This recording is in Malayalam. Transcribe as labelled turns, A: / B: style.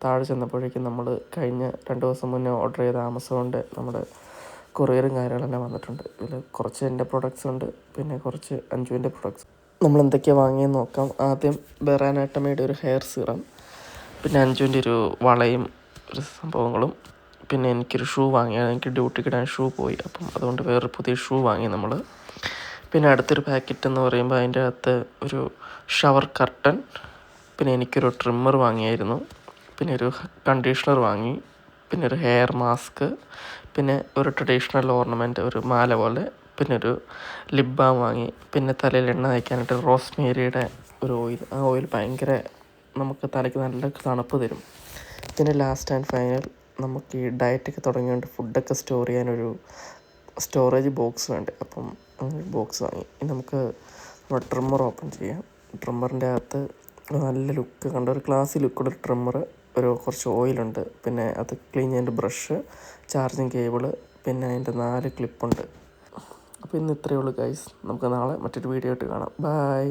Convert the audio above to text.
A: താഴെ ചെന്നപ്പോഴേക്കും നമ്മൾ കഴിഞ്ഞ 2 ദിവസം മുന്നേ ഓർഡർ ചെയ്ത ആമസോണിൻ്റെ നമ്മുടെ കൊറിയറും കാര്യങ്ങളെല്ലാം വന്നിട്ടുണ്ട്. ഇതിൽ കുറച്ച് എൻ്റെ പ്രൊഡക്ട്സ് ഉണ്ട്, പിന്നെ കുറച്ച് അഞ്ജുവിൻ്റെ പ്രൊഡക്ട്സ്. നമ്മൾ എന്തൊക്കെയാണ് വാങ്ങിയെന്ന് നോക്കാം. ആദ്യം ബെറാനാട്ടമയുടെ ഒരു ഹെയർ സീറം, പിന്നെ അഞ്ജുവിൻ്റെ ഒരു വളയും ഒരു സംഭവങ്ങളും, പിന്നെ എനിക്കൊരു ഷൂ വാങ്ങിയത്. എനിക്ക് ഡ്യൂട്ടിക്കിടാൻ ഷൂ പോയി, അപ്പം അതുകൊണ്ട് വേറൊരു പുതിയ ഷൂ വാങ്ങി നമ്മൾ. പിന്നെ അടുത്തൊരു പാക്കറ്റ് എന്ന് പറയുമ്പോൾ അതിൻ്റെ അകത്ത് ഒരു ഷവർ കർട്ടൻ, പിന്നെ എനിക്കൊരു ട്രിമ്മർ വാങ്ങിയായിരുന്നു, പിന്നെ ഒരു കണ്ടീഷണർ വാങ്ങി, പിന്നെ ഒരു ഹെയർ മാസ്ക്, പിന്നെ ഒരു ട്രഡീഷണൽ ഓർണമെൻറ്റ് ഒരു മാല പോലെ, പിന്നെ ഒരു ലിപ് ബാം വാങ്ങി, പിന്നെ തലയിൽ എണ്ണ തേക്കാനായിട്ട് റോസ്മേരിയുടെ ഒരു ഓയിൽ. ആ ഓയിൽ ഭയങ്കര നമുക്ക് തലയ്ക്ക് നല്ല തണുപ്പ് തരും. പിന്നെ ലാസ്റ്റ് ആൻഡ് ഫൈനൽ നമുക്ക് ഈ ഡയറ്റൊക്കെ തുടങ്ങിയോണ്ട് ഫുഡൊക്കെ സ്റ്റോർ ചെയ്യാനൊരു സ്റ്റോറേജ് ബോക്സ് വേണ്ടേ, അപ്പം ബോക്സ് വാങ്ങി. ഇനി നമുക്ക് നമ്മുടെ ട്രിമ്മർ ഓപ്പൺ ചെയ്യാം. ട്രിമ്മറിൻ്റെ അകത്ത് നല്ല ലുക്ക് കണ്ട ഒരു ക്ലാസി ലുക്കുള്ള ട്രിമ്മർ, കുറച്ച് ഓയിലുണ്ട്, പിന്നെ അത് ക്ലീൻ ചെയ്യാൻ ബ്രഷ്, ചാർജിങ് കേബിള്, പിന്നെ അതിൻ്റെ 4 ക്ലിപ്പുണ്ട്. അപ്പോൾ ഇന്ന് ഇത്രയേ ഉള്ളൂ ഗൈസ്. നമുക്ക് നാളെ മറ്റൊരു വീഡിയോ ആയിട്ട് കാണാം. ബൈ.